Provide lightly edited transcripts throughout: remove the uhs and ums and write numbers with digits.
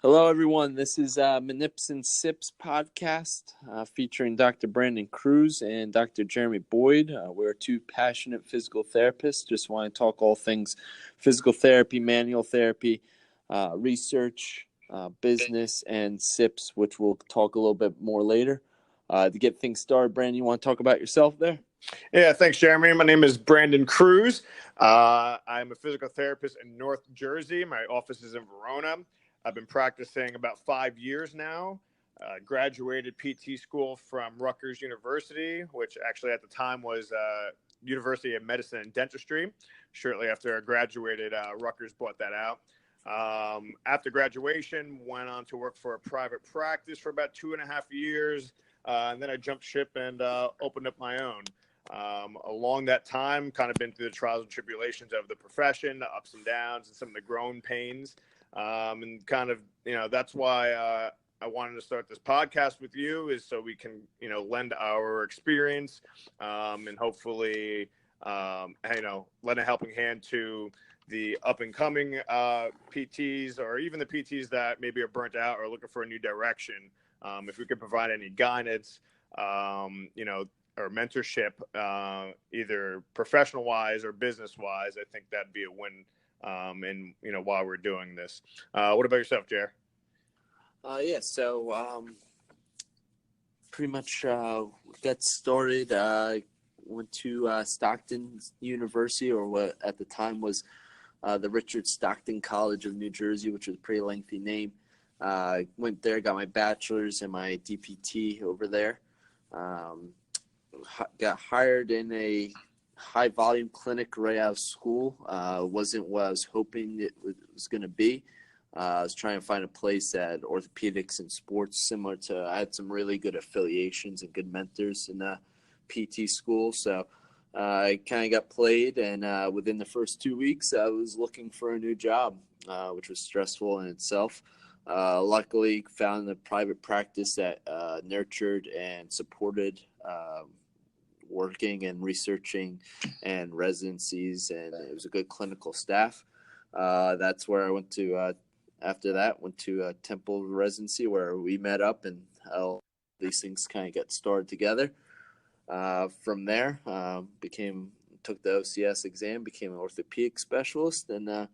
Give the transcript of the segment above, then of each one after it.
Hello, everyone. This is Manips Sips podcast featuring Dr. Brandon Cruz and Dr. Jeremy Boyd. We're two passionate physical therapists. Just want to talk all things physical therapy, manual therapy, research, business, and SIPs, which we'll talk a little bit more later. To get things started, Brandon, you want to talk about yourself there? Yeah, thanks, Jeremy. My name is Brandon Cruz. I'm a physical therapist in North Jersey. My office is in Verona. I've been practicing about 5 years now. Graduated PT school from Rutgers University, which actually at the time was University of Medicine and Dentistry. Shortly after I graduated, Rutgers bought that out. After graduation, went on to work for a private practice for about 2.5 years. And then I jumped ship and opened up my own. Along that time, kind of been through the trials and tribulations of the profession, the ups and downs, and some of the growing pains. And kind of, that's why I wanted to start this podcast with you, is so we can, lend our experience and hopefully, lend a helping hand to the up and coming PTs, or even the PTs that maybe are burnt out or looking for a new direction. If we could provide any guidance, or mentorship, either professional wise or business wise, I think that'd be a win. While we're doing this, what about yourself, Jer? So pretty much got started. Went to Stockton University, or what at the time was the Richard Stockton College of New Jersey, which was a pretty lengthy name. Went there, got my bachelor's and my DPT over there. Got hired in a high volume clinic right out of school. Wasn't what I was hoping it was going to be. I was trying to find a place that orthopedics and sports, similar to, I had some really good affiliations and good mentors in the PT school. So I kind of got played, and within the first 2 weeks, I was looking for a new job, which was stressful in itself. Luckily, found a private practice that nurtured and supported working and researching and residencies, and it was a good clinical staff. That's where I went to. After that, went to Temple residency, where we met up, and these things kind of got started together. From there, took the OCS exam, became an orthopedic specialist, and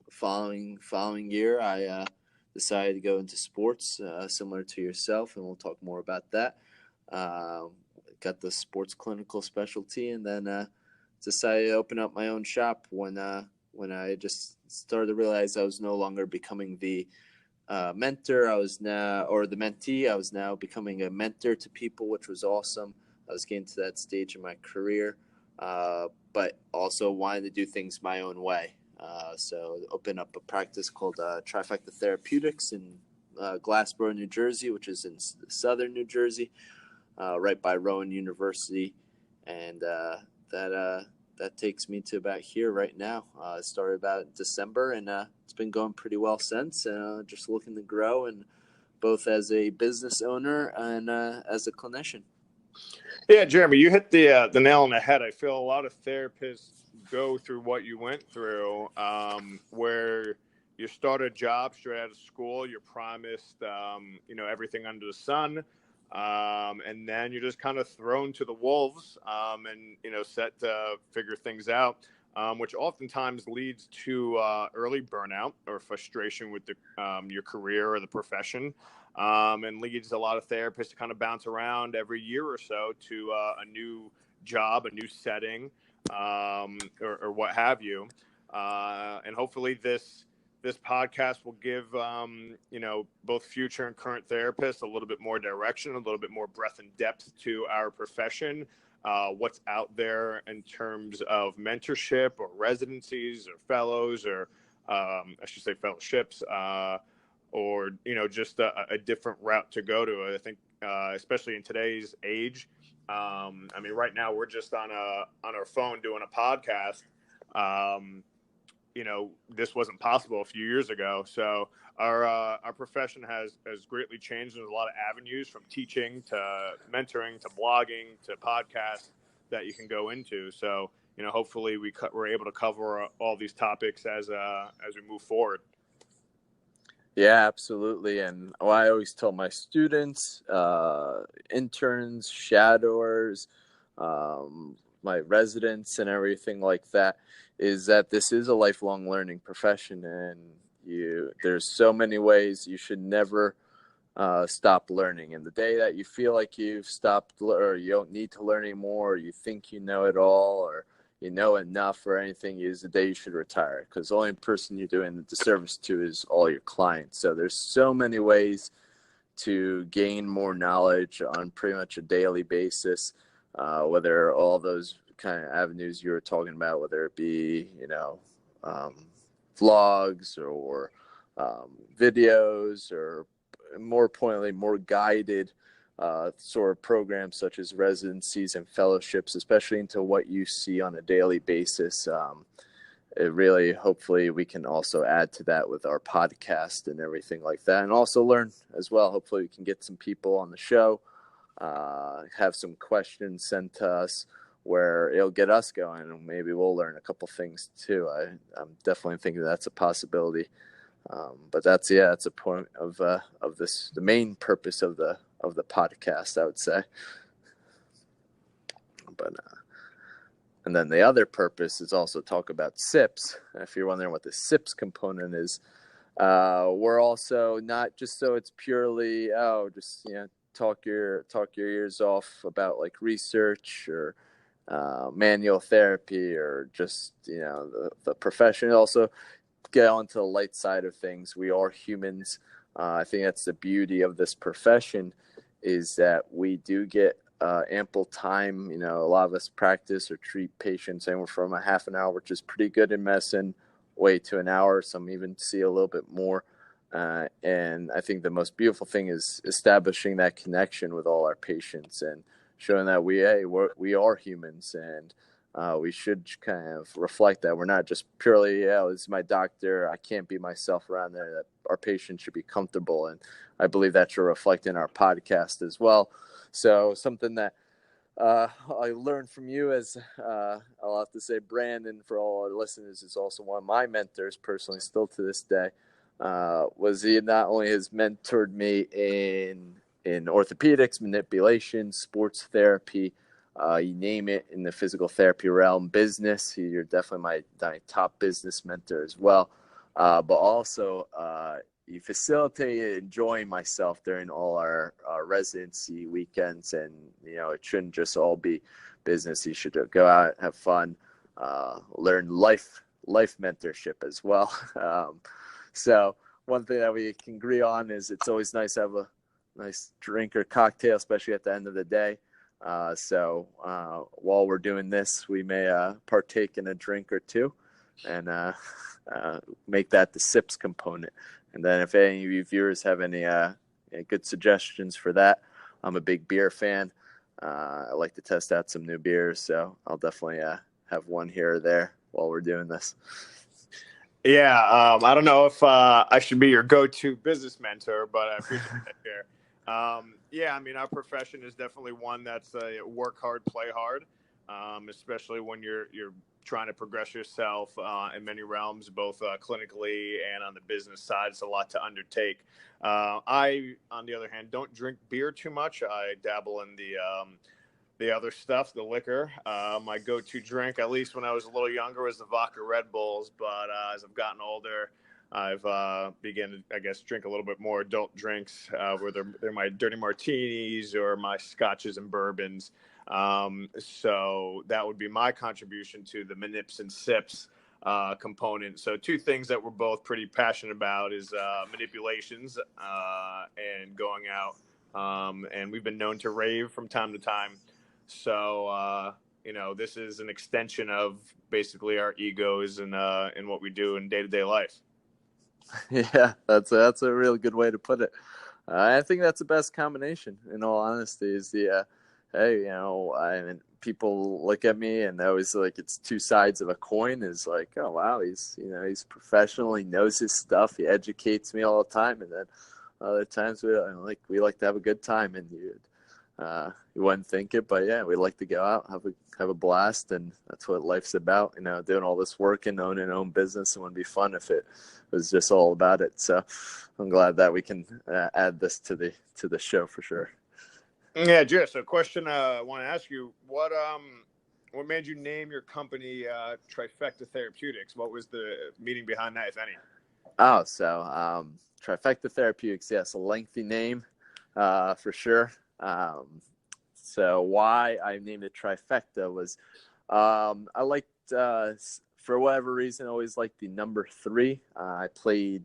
following year, I decided to go into sports, similar to yourself, and we'll talk more about that. Got the sports clinical specialty, and then decided to open up my own shop when I just started to realize I was no longer becoming the mentor. The mentee. I was now becoming a mentor to people, which was awesome. I was getting to that stage in my career, but also wanted to do things my own way. So opened up a practice called Trifecta Therapeutics in Glassboro, New Jersey, which is in southern New Jersey, right by Rowan University, and that takes me to about here right now. I started about December, and it's been going pretty well since. Just looking to grow, and both as a business owner and as a clinician. Yeah, Jeremy, you hit the nail on the head. I feel a lot of therapists go through what you went through, where you start a job straight out of school, you're promised, everything under the sun. And then you're just kind of thrown to the wolves, and, set to figure things out, which oftentimes leads to early burnout or frustration with your career or the profession, and leads a lot of therapists to kind of bounce around every year or so to a new job, a new setting, or what have you. And hopefully this podcast will give, both future and current therapists a little bit more direction, a little bit more breadth and depth to our profession, what's out there in terms of mentorship or residencies or fellows, or I should say fellowships, or, just a different route to go to. I think, especially in today's age, right now we're just on our phone doing a podcast. This wasn't possible a few years ago. So our profession has greatly changed. There's a lot of avenues, from teaching to mentoring to blogging to podcasts that you can go into. So, hopefully we're able to cover all these topics as we move forward. Yeah, absolutely. And I always tell my students, interns, shadowers, my residents, and everything like that, is that this is a lifelong learning profession, and there's so many ways. You should never stop learning. And the day that you feel like you've stopped, or you don't need to learn anymore, or you think you know it all, or you know enough or anything, is the day you should retire, because the only person you're doing the disservice to is all your clients. So there's so many ways to gain more knowledge on pretty much a daily basis, whether all those kind of avenues you were talking about, whether it be, um, vlogs or videos, or more pointedly, more guided sort of programs such as residencies and fellowships, especially into what you see on a daily basis. It really, hopefully, we can also add to that with our podcast and everything like that, and also learn as well. Hopefully, we can get some people on the show, have some questions sent to us where it'll get us going, and maybe we'll learn a couple things too. I'm definitely thinking that's a possibility. But that's a point of this, the main purpose of the podcast, I would say. But and then the other purpose is also talk about SIPs. If you're wondering what the SIPs component is, we're also not just so it's purely just talk your ears off about like research or manual therapy, or just the profession. Also get onto the light side of things. We are humans. I think that's the beauty of this profession, is that we do get ample time. A lot of us practice or treat patients anywhere from a half an hour, which is pretty good in medicine, way to an hour. Some even see a little bit more. And I think the most beautiful thing is establishing that connection with all our patients and showing that we are humans, and we should kind of reflect that we're not just purely, this is my doctor, I can't be myself around there. That our patients should be comfortable, and I believe that should reflect in our podcast as well. So something that I learned from you, as I'll have to say, Brandon, for all our listeners, is also one of my mentors personally, still to this day. Was he not only has mentored me in orthopedics, manipulation, sports therapy, you name it, in the physical therapy realm, business. You're definitely my top business mentor as well. But also, you facilitated enjoying myself during all our residency weekends, and it shouldn't just all be business. You should go out, have fun, learn life mentorship as well. So one thing that we can agree on is it's always nice to have a nice drink or cocktail, especially at the end of the day. So while we're doing this, we may partake in a drink or two, and make that the sips component. And then if any of you viewers have any good suggestions for that, I'm a big beer fan. I like to test out some new beers, so I'll definitely have one here or there while we're doing this. Yeah, I don't know if I should be your go-to business mentor, but I appreciate that here. Yeah, I mean, our profession is definitely one that's work hard, play hard, especially when you're trying to progress yourself in many realms, both clinically and on the business side. It's a lot to undertake. I, on the other hand, don't drink beer too much. I dabble in the other stuff, the liquor. My go-to drink, at least when I was a little younger, was the vodka Red Bulls. But as I've gotten older, I've begun to, I guess, drink a little bit more adult drinks, where they're my dirty martinis or my scotches and bourbons. So that would be my contribution to the Manips and Sips component. So two things that we're both pretty passionate about is manipulations and going out. And we've been known to rave from time to time. So, this is an extension of basically our egos and what we do in day-to-day life. Yeah, that's a real good way to put it. I think that's the best combination, in all honesty, is the, hey, I mean, people look at me and they always like it's two sides of a coin. Is like, oh, wow, he's professional. He knows his stuff. He educates me all the time. And then other times we like to have a good time. And You wouldn't think it, but yeah, we like to go out, have a blast, and that's what life's about. Doing all this work and owning our own business, it wouldn't be fun if it was just all about it. So I'm glad that we can add this to the show for sure. Yeah, Jess. So, question I want to ask you: what made you name your company Trifecta Therapeutics? What was the meaning behind that, if any? Oh, so Trifecta Therapeutics, yes, a lengthy name for sure. So why I named it Trifecta was I liked, for whatever reason, I always liked the number 3. I played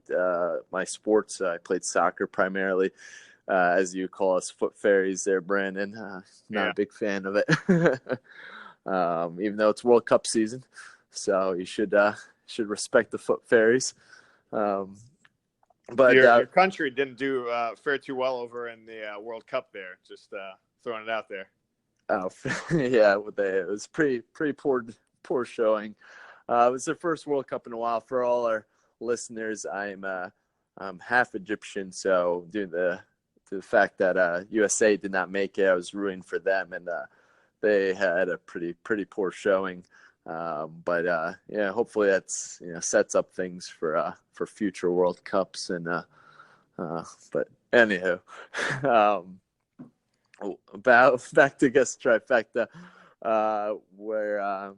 my sports. I played soccer primarily, as you call us, foot fairies there, Brandon. Not a big fan of it, even though it's World Cup season. So you should respect the foot fairies. But your country didn't do fare too well over in the World Cup there. Just throwing it out there. Oh, yeah, it was pretty poor showing. It was their first World Cup in a while. For all our listeners, I'm half Egyptian, so due to the fact that USA did not make it, I was rooting for them, and they had a pretty poor showing. But yeah, hopefully that's sets up things for future World Cups, and but anywho. Back to Trifecta, where I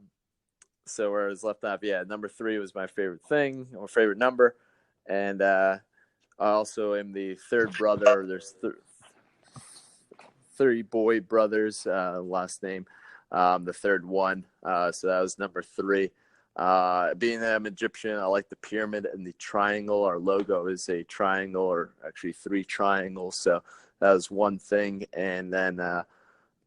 was left off. Yeah, number 3 was my favorite thing, or favorite number, and I also am the third brother. There's 3 boy brothers, last name, the third one. So that was number 3. Being that I'm Egyptian, I like the pyramid and the triangle. Our logo is a triangle, or actually 3 triangles. So that was one thing. And then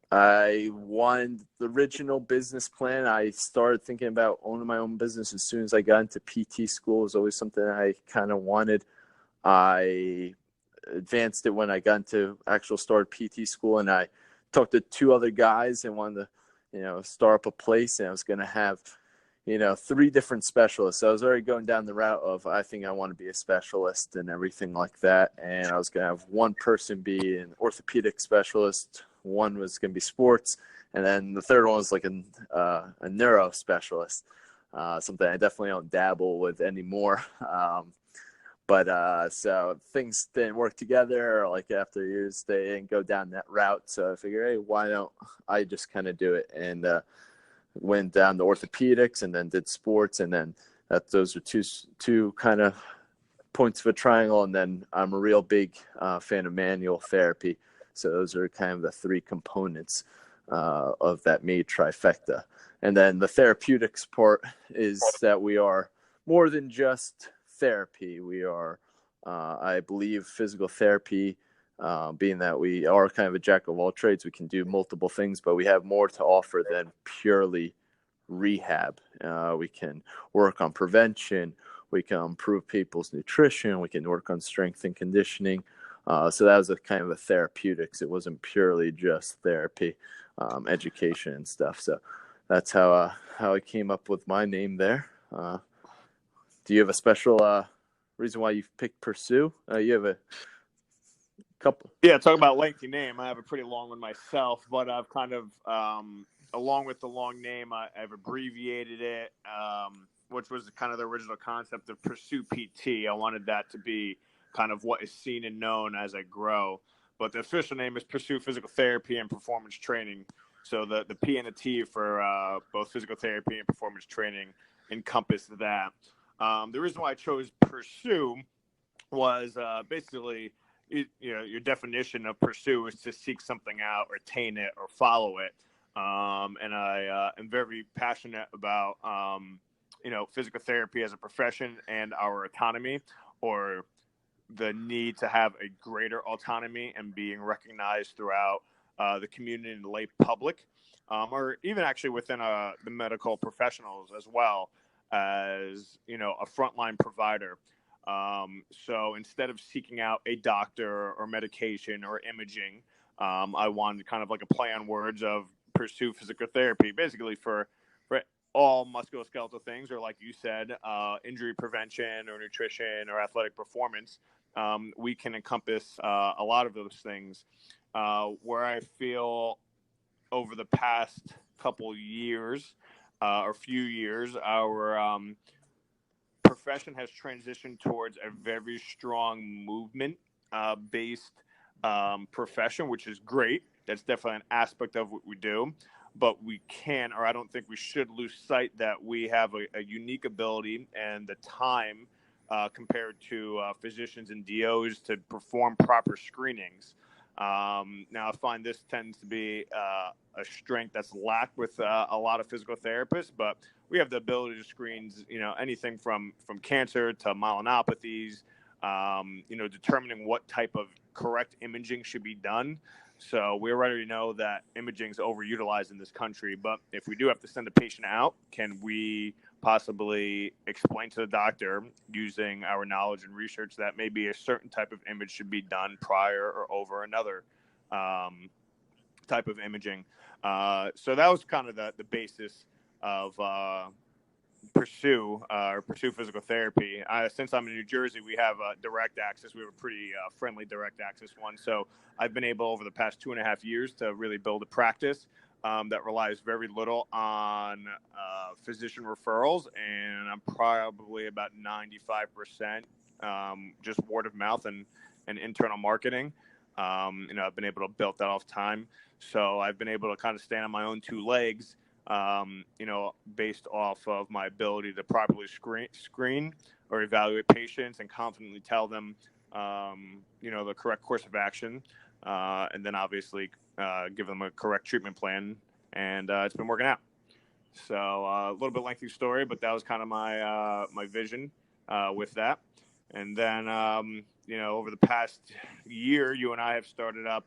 I wanted the original business plan. I started thinking about owning my own business as soon as I got into PT school. It was always something I kind of wanted. I advanced it when I got into actual start PT school, and I talked to 2 other guys and wanted to, start up a place, and I was going to have 3 different specialists. So I was already going down the route of, I think I want to be a specialist and everything like that. And I was going to have one person be an orthopedic specialist, one was going to be sports, and then the third one was like a neuro specialist, something I definitely don't dabble with anymore. But so things didn't work together, like after years, they didn't go down that route. So I figured, hey, why don't I just kind of do it? And went down to orthopedics, and then did sports, and then those are two kind of points of a triangle. And then I'm a real big fan of manual therapy, so those are kind of the 3 components of that made Trifecta. And then the therapeutics part is that we are more than just therapy. We are, I believe, physical therapy. Being that we are kind of a jack of all trades, we can do multiple things, but we have more to offer than purely rehab. We can work on prevention. We can improve people's nutrition. We can work on strength and conditioning. So that was a kind of a therapeutics. It wasn't purely just therapy, education and stuff. So that's how I came up with my name there. Do you have a special reason why you picked Pursue? You have a couple. Yeah, talk about lengthy name. I have a pretty long one myself, but I've kind of, along with the long name, I've abbreviated it, which was kind of the original concept of Pursue PT. I wanted that to be kind of what is seen and known as I grow. But the official name is Pursue Physical Therapy and Performance Training. So the P and the T for both physical therapy and performance training encompass that. The reason why I chose Pursue was basically, your definition of pursue is to seek something out, or attain it, or follow it. And I am very passionate about, physical therapy as a profession and our autonomy, or the need to have a greater autonomy and being recognized throughout the community and the lay public, or even actually within the medical professionals as well as, a frontline provider. So instead of seeking out a doctor or medication or imaging, I wanted kind of like a play on words of Pursue Physical Therapy, basically for all musculoskeletal things, or like you said, injury prevention or nutrition or athletic performance. We can encompass a lot of those things. where I feel over the past couple years or few years, our profession has transitioned towards a very strong movement based profession, which is great. That's definitely an aspect of what we do. But we can, or I don't think we should lose sight that we have a unique ability and the time compared to physicians and DOs to perform proper screenings. Now, I find this tends to be a strength that's lacked with a lot of physical therapists, but we have the ability to screen, anything from cancer to myelopathies, determining what type of correct imaging should be done. So we already know that imaging is overutilized in this country, but if we do have to send a patient out, can we possibly explain to the doctor using our knowledge and research that maybe a certain type of image should be done prior or over another type of imaging? So that was kind of the basis of pursue physical therapy. Since I'm in New Jersey, we have direct access. We have a pretty friendly direct access one. So I've been able over the past 2.5 years to really build a practice that relies very little on physician referrals, and I'm probably about 95% just word of mouth and internal marketing. I've been able to build that off time. So I've been able to kind of stand on my own two legs, based off of my ability to properly screen or evaluate patients and confidently tell them, the correct course of action, and then obviously give them a correct treatment plan. And it's been working out. So a little bit lengthy story, but that was kind of my vision with that. And then, over the past year, you and I have started up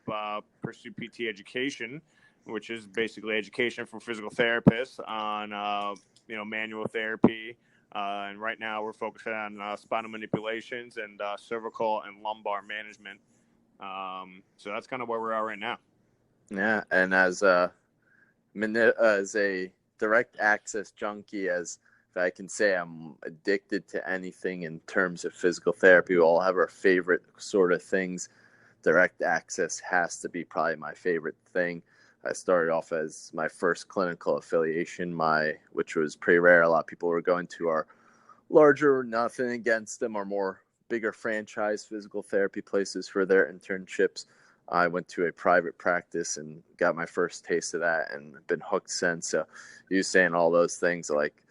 Pursue PT Education, which is basically education for physical therapists on, manual therapy. And right now we're focusing on spinal manipulations and cervical and lumbar management. So that's kind of where we are right now. Yeah, and as a direct access junkie, as if I can say, I'm addicted to anything in terms of physical therapy. We all have our favorite sort of things. Direct access has to be probably my favorite thing. I started off as my first clinical affiliation, which was pretty rare. A lot of people were going to our larger, nothing against them, or more bigger franchise physical therapy places for their internships. I went to a private practice and got my first taste of that, and been hooked since. So you saying all those things, like,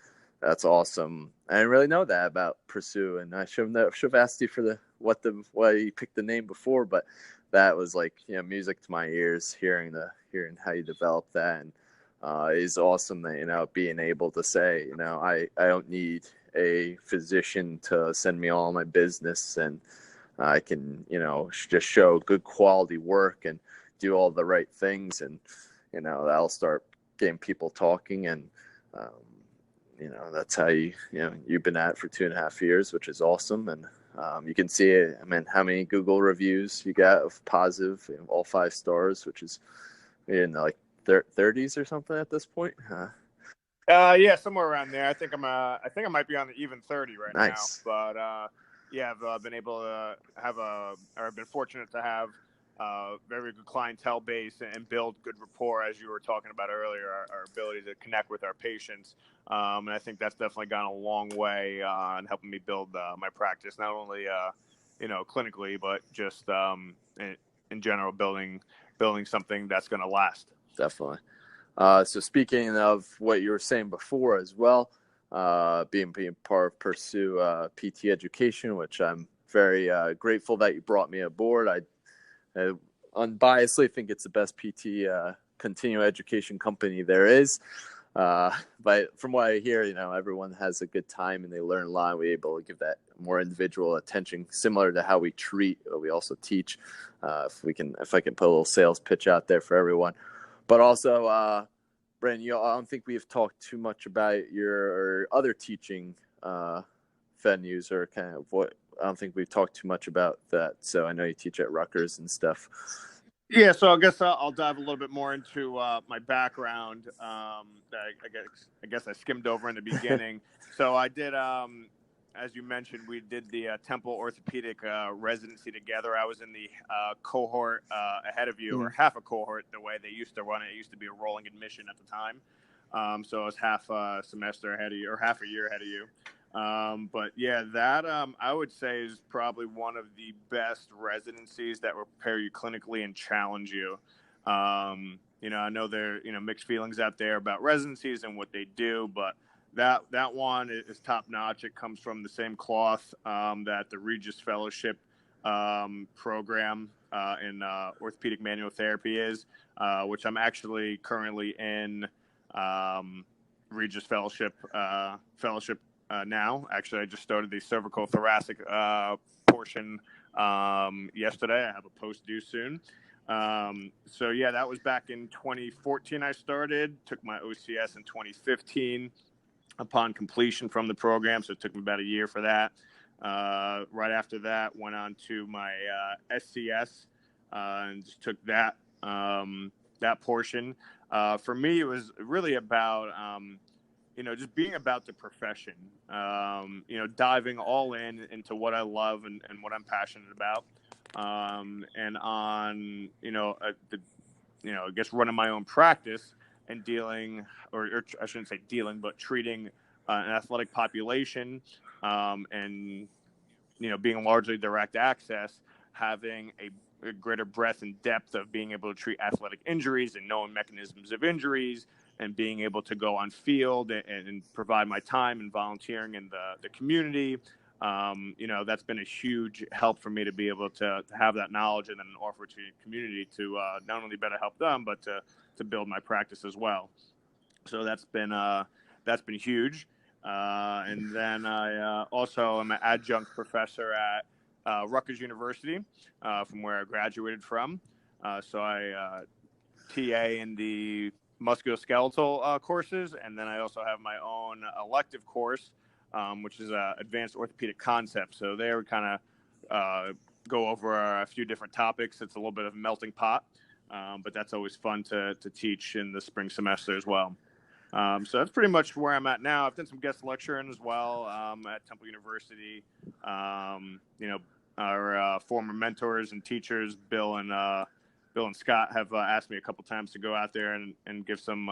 that's awesome. I didn't really know that about Pursue, and I should have asked you for why you picked the name before, but that was like, music to my ears, hearing how you developed that. And is awesome that, being able to say, I don't need a physician to send me all my business, and I can, just show good quality work and do all the right things, and that'll start getting people talking. And that's how you've been at it for 2.5 years, which is awesome. And you can see it. I mean, how many Google reviews you got of positive, all 5 stars, which is in like 30s or something at this point. Yeah, somewhere around there. I think I might be on the even 30 right Nice. now. But yeah, I've been able to I've been fortunate to have very good clientele base and build good rapport, as you were talking about earlier, our ability to connect with our patients. And I think that's definitely gone a long way in helping me build my practice, not only clinically, but just in general, building something that's going to last. Definitely. So speaking of what you were saying before as well, being part of Pursue PT Education, which I'm very grateful that you brought me aboard. I unbiasedly think it's the best PT continuing education company there is. But from what I hear, everyone has a good time and they learn a lot. We're able to give that more individual attention, similar to how we treat, we also teach. If I can put a little sales pitch out there for everyone. But also, Brandon, I don't think we've talked too much about your other teaching venues, or kind of what. I don't think we've talked too much about that. So I know you teach at Rutgers and stuff. Yeah, so I guess I'll dive a little bit more into my background. That I guess I skimmed over in the beginning. So I did as you mentioned, we did the Temple orthopedic residency together. I was in the cohort ahead of you, or half a cohort, the way they used to run it. It used to be a rolling admission at the time. So I was half a semester ahead of you, or half a year ahead of you. But yeah, that I would say is probably one of the best residencies that will prepare you clinically and challenge you. I know there mixed feelings out there about residencies and what they do, but that one is top notch. It comes from the same cloth that the Regis Fellowship program in orthopedic manual therapy is, which I'm actually currently in Regis Fellowship now. Actually, I just started the cervical thoracic portion yesterday. I have a post due soon. So yeah, that was back in 2014 I started, took my OCS in 2015 upon completion from the program. So it took me about a year for that. Right after that, went on to my SCS and just took that portion. For me, it was really about, just being about the profession, diving all into what I love and what I'm passionate about. And on, I guess running my own practice and dealing, or I shouldn't say dealing, but treating an athletic population, and, being largely direct access, having a greater breadth and depth of being able to treat athletic injuries and knowing mechanisms of injuries, and being able to go on field and provide my time and volunteering in the community. That's been a huge help for me to be able to have that knowledge and then offer to the community to not only better help them, but to build my practice as well. So that's been huge. And then I also am an adjunct professor at Rutgers University, from where I graduated from. So I TA in the musculoskeletal courses, and then I also have my own elective course, which is advanced orthopedic concepts. So they would kind of go over a few different topics. It's a little bit of a melting pot, but that's always fun to teach in the spring semester as well. So that's pretty much where I'm at now. I've done some guest lecturing as well at Temple University. Our former mentors and teachers, Bill and Scott, have asked me a couple times to go out there and give some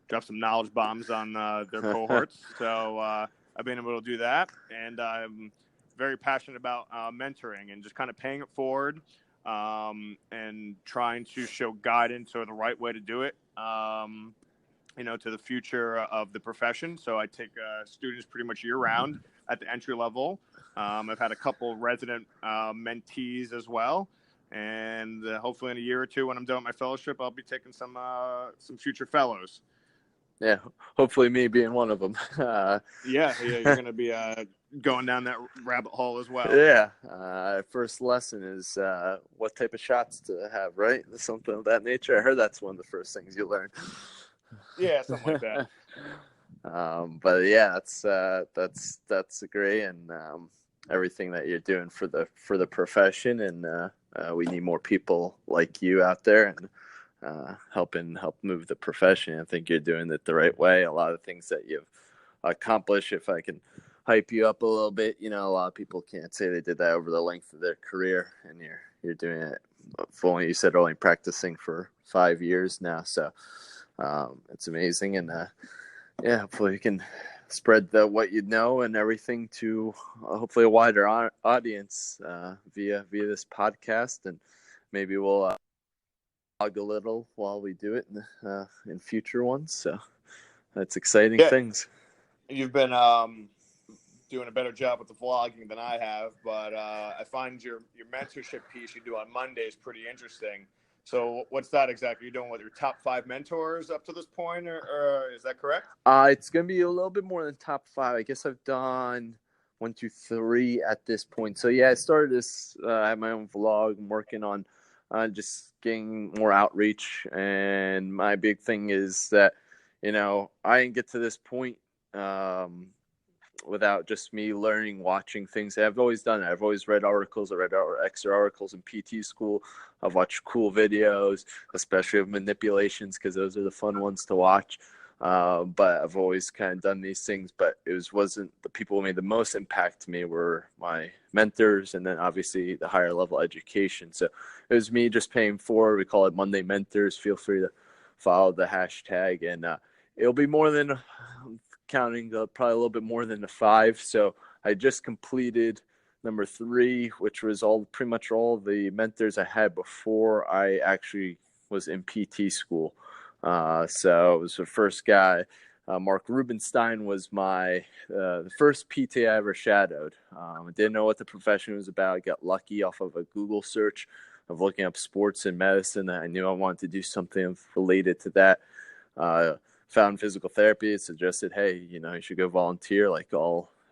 drop some knowledge bombs on their cohorts. So I've been able to do that, and I'm very passionate about mentoring and just kind of paying it forward, and trying to show guidance or the right way to do it, to the future of the profession. So I take students pretty much year round at the entry level. I've had a couple resident mentees as well. And hopefully in a year or two, when I'm done with my fellowship, I'll be taking some future fellows. Yeah, hopefully me being one of them. Yeah, you're going to be going down that rabbit hole as well. Yeah, first lesson is what type of shots to have, right? Something of that nature. I heard that's one of the first things you learn. Yeah, something like that. But yeah, that's great, and everything that you're doing for the profession, and we need more people like you out there and help move the profession. I think you're doing it the right way. A lot of things that you've accomplished, if I can hype you up a little bit, a lot of people can't say they did that over the length of their career, and you're doing it fully. You said only practicing for 5 years now, so it's amazing. And yeah, hopefully you can spread what you know and everything to hopefully a wider audience via this podcast, and maybe we'll log a little while we do it in future ones. So that's exciting things. You've been doing a better job with the vlogging than I have, but I find your mentorship piece you do on Monday is pretty interesting. So what's that exactly? You're doing with your top 5 mentors up to this point, or is that correct? It's going to be a little bit more than top 5. I guess I've done 1, 2, 3 at this point. So yeah, I started this. I have my own vlog. I'm working on just getting more outreach. And my big thing is that, I didn't get to this point without just me learning, watching things. I've always done it. I've always read articles. I read extra articles in PT school. I've watched cool videos, especially of manipulations, because those are the fun ones to watch. But I've always kind of done these things, but wasn't the people who made the most impact to me were my mentors, and then obviously the higher level education. So it was me just paying forward. We call it Monday Mentors. Feel free to follow the hashtag, and it'll be more than counting, probably a little bit more than the 5. So I just completed number 3, which was pretty much all the mentors I had before I actually was in PT school. So it was the first guy. Mark Rubenstein was the first PT I ever shadowed. I didn't know what the profession was about. I got lucky off of a Google search of looking up sports and medicine. I knew I wanted to do something related to that. Found physical therapy. It suggested, hey, you should go volunteer like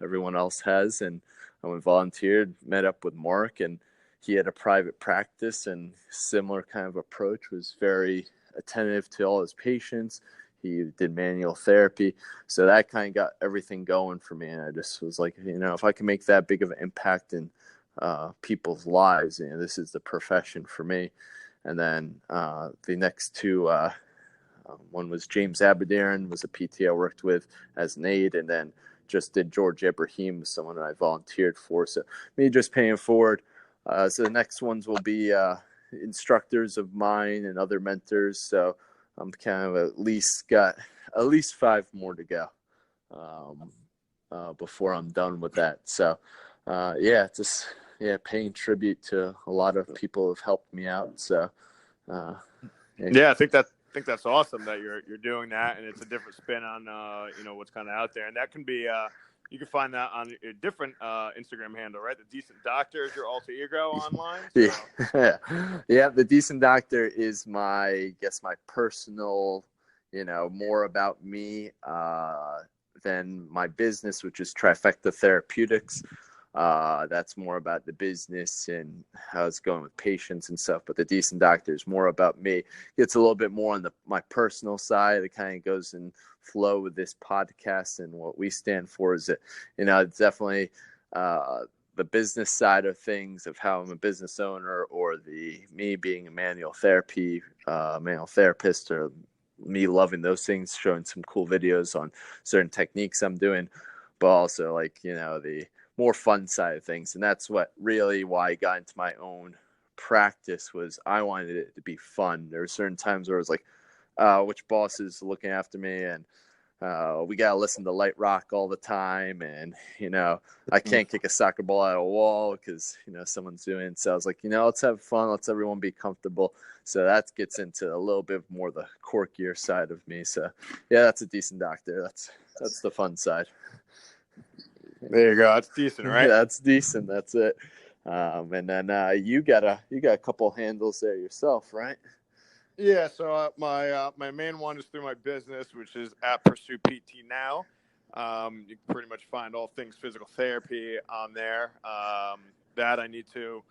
everyone else has. And I went volunteered, met up with Mark, and he had a private practice and similar kind of approach, was very attentive to all his patients. He did manual therapy. So that kind of got everything going for me. And I just was like, if I can make that big of an impact in people's lives, this is the profession for me. And then the next 2, one was James Aberdaron, was a PT I worked with as an aide, and then just did George Ibrahim, someone that I volunteered for. So me just paying forward. So the next ones will be instructors of mine and other mentors. So I'm kind of at least 5 more to go before I'm done with that. So paying tribute to a lot of people who have helped me out. So I think that's awesome that you're doing that, and it's a different spin on what's kind of out there, and that can be you can find that on a different Instagram handle, right? The Decent Doctor is your alter ego online. So. Yeah. The Decent Doctor is my personal, more about me than my business, which is Trifecta Therapeutics. That's more about the business and how it's going with patients and stuff. But the Decent Doctor is more about me. It's a little bit more on my personal side. It kind of goes in flow with this podcast, and what we stand for is that, it's definitely the business side of things, of how I'm a business owner, or me being a manual therapist, or me loving those things, showing some cool videos on certain techniques I'm doing, but also the more fun side of things. And that's why I got into my own practice, was I wanted it to be fun. There were certain times where I was like, which boss is looking after me, and we got to listen to light rock all the time, and I can't kick a soccer ball at a wall because someone's doing. So I was like, let's have fun, let's everyone be comfortable. So that gets into a little bit more the quirkier side of me. So yeah, that's a Decent Doctor. That's the fun side. There you go. That's decent, right? That's decent. That's it. And then you got a couple handles there yourself, right? Yeah. So my main one is through my business, which is at Pursue PT Now. You can pretty much find all things physical therapy on there. That I need to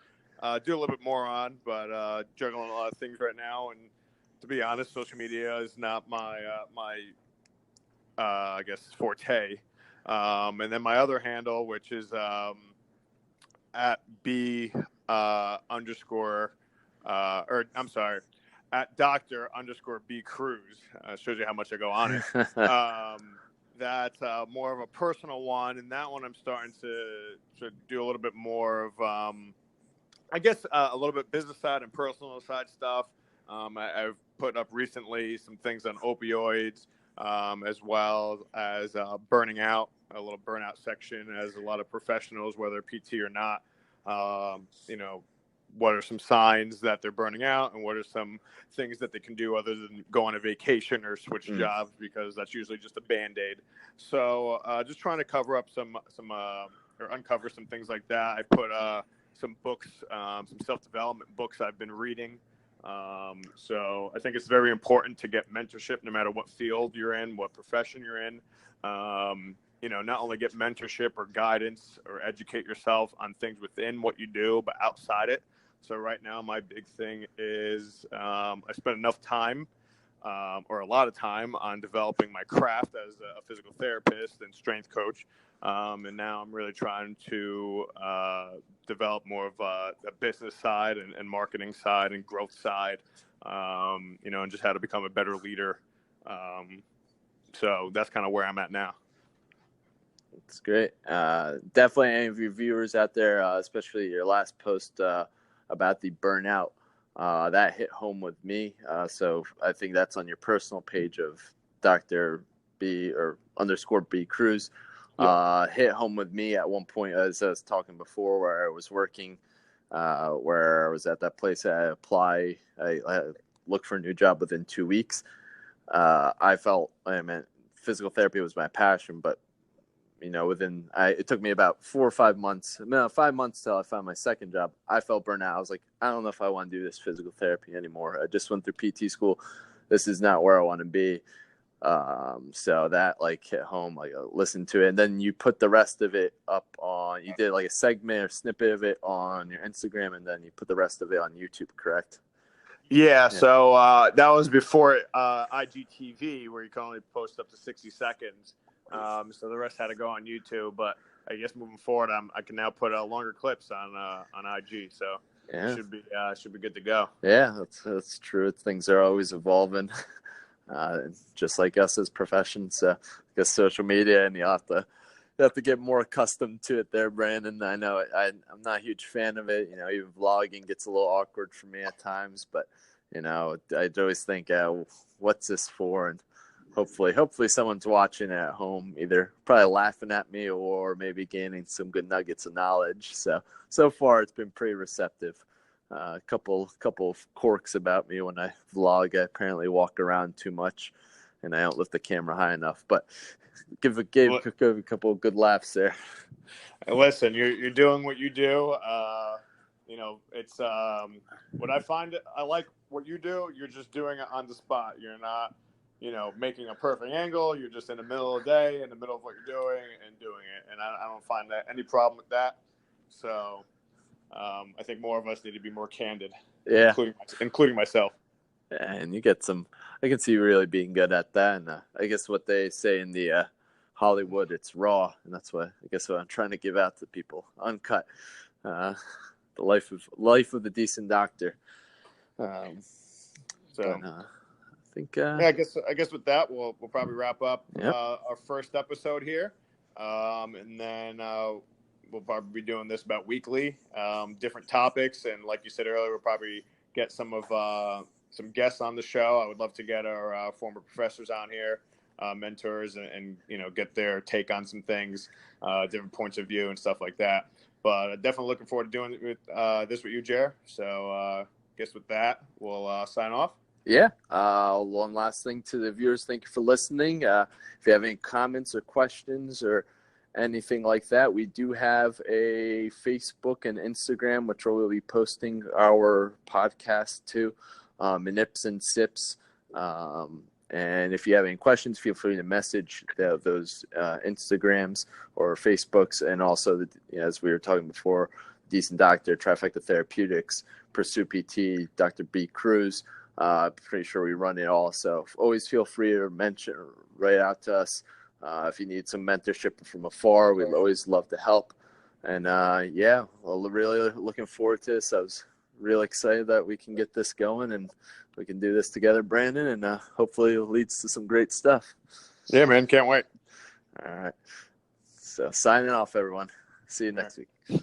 do a little bit more on, but juggling a lot of things right now. And to be honest, social media is not my I guess forte. And then my other handle, which is at B underscore, or I'm sorry, at Dr. underscore B Cruz. Shows you how much I go on it. That's more of a personal one, and that one I'm starting to do a little bit more of, I guess, a little bit business side and personal side stuff. I've put up recently some things on opioids, as well as burning out, a little burnout section, as a lot of professionals, whether PT or not, what are some signs that they're burning out, and what are some things that they can do other than go on a vacation or switch jobs, because that's usually just a Band-Aid. So just trying to cover up or uncover some things like that. I put some books, some self-development books I've been reading. So I think it's very important to get mentorship, no matter what field you're in, what profession you're in. Not only get mentorship or guidance or educate yourself on things within what you do, but outside it. So right now, my big thing is I spend enough time, or a lot of time, on developing my craft as a physical therapist and strength coach. And now I'm really trying to develop more of the business side and marketing side and growth side, and just how to become a better leader So that's kind of where I'm at now. It's great. Definitely any of your viewers out there, especially your last post about the burnout, that hit home with me. So I think that's on your personal page of Dr. B or _B Cruz. Hit home with me at one point, as I was talking before, where I was working, where I was at that place. I looked for a new job within 2 weeks. I mean, physical therapy was my passion, but it took me about 4 or 5 months, 5 months till I found my second job. I felt burnt out. I was like, I don't know if I want to do this physical therapy anymore. I just went through PT school. This is not where I want to be. So that hit home, listen to it. And then you put the rest of it up you did a segment or snippet of it on your Instagram, and then you put the rest of it on YouTube, correct? Yeah. So that was before IGTV, where you can only post up to 60 seconds. So the rest had to go on YouTube, but I guess moving forward, I can now put longer clips on IG. So it should be good to go. Yeah, that's true. Things are always evolving, just like us as professions. So I guess social media, and you have to get more accustomed to it there, Brandon. I know I'm not a huge fan of it. Even vlogging gets a little awkward for me at times, but I always think, what's this for? And hopefully someone's watching at home, either probably laughing at me or maybe gaining some good nuggets of knowledge. So far it's been pretty receptive. A couple of quirks about me: when I vlog, I apparently walk around too much and I don't lift the camera high enough, but give a couple of good laughs there. Listen, you're doing what you do. It's what I find. I like what you do. You're just doing it on the spot. You're not making a perfect angle. You're just in the middle of the day, in the middle of what you're doing and doing it. And I don't find that any problem with that. So I think more of us need to be more candid, including myself. And you get I can see you really being good at that. And I guess what they say in the Hollywood, it's raw. And that's what I'm trying to give out to people, uncut. The life of the decent doctor. I think. I guess with that, we'll probably wrap up our first episode here, and then we'll probably be doing this about weekly, different topics, and like you said earlier, we'll probably get some guests on the show. I would love to get our former professors on here, mentors, and get their take on some things, different points of view and stuff like that. But definitely looking forward to doing this with you, Jer. So I guess with that, we'll sign off. Yeah. One last thing to the viewers. Thank you for listening. If you have any comments or questions or anything like that, we do have a Facebook and Instagram, which we'll be posting our podcast to, Manips Sips. And if you have any questions, feel free to message those Instagrams or Facebooks. And also, as we were talking before, Decent Doctor, Trifecta Therapeutics, Pursue PT, Dr. B Cruz. Pretty sure we run it all. So always feel free to write out to us. If you need some mentorship from afar, we'd always love to help. And well, really looking forward to this. I was really excited that we can get this going and we can do this together, Brandon, and hopefully it leads to some great stuff. Yeah, man. Can't wait. All right. So signing off, everyone. See you next week.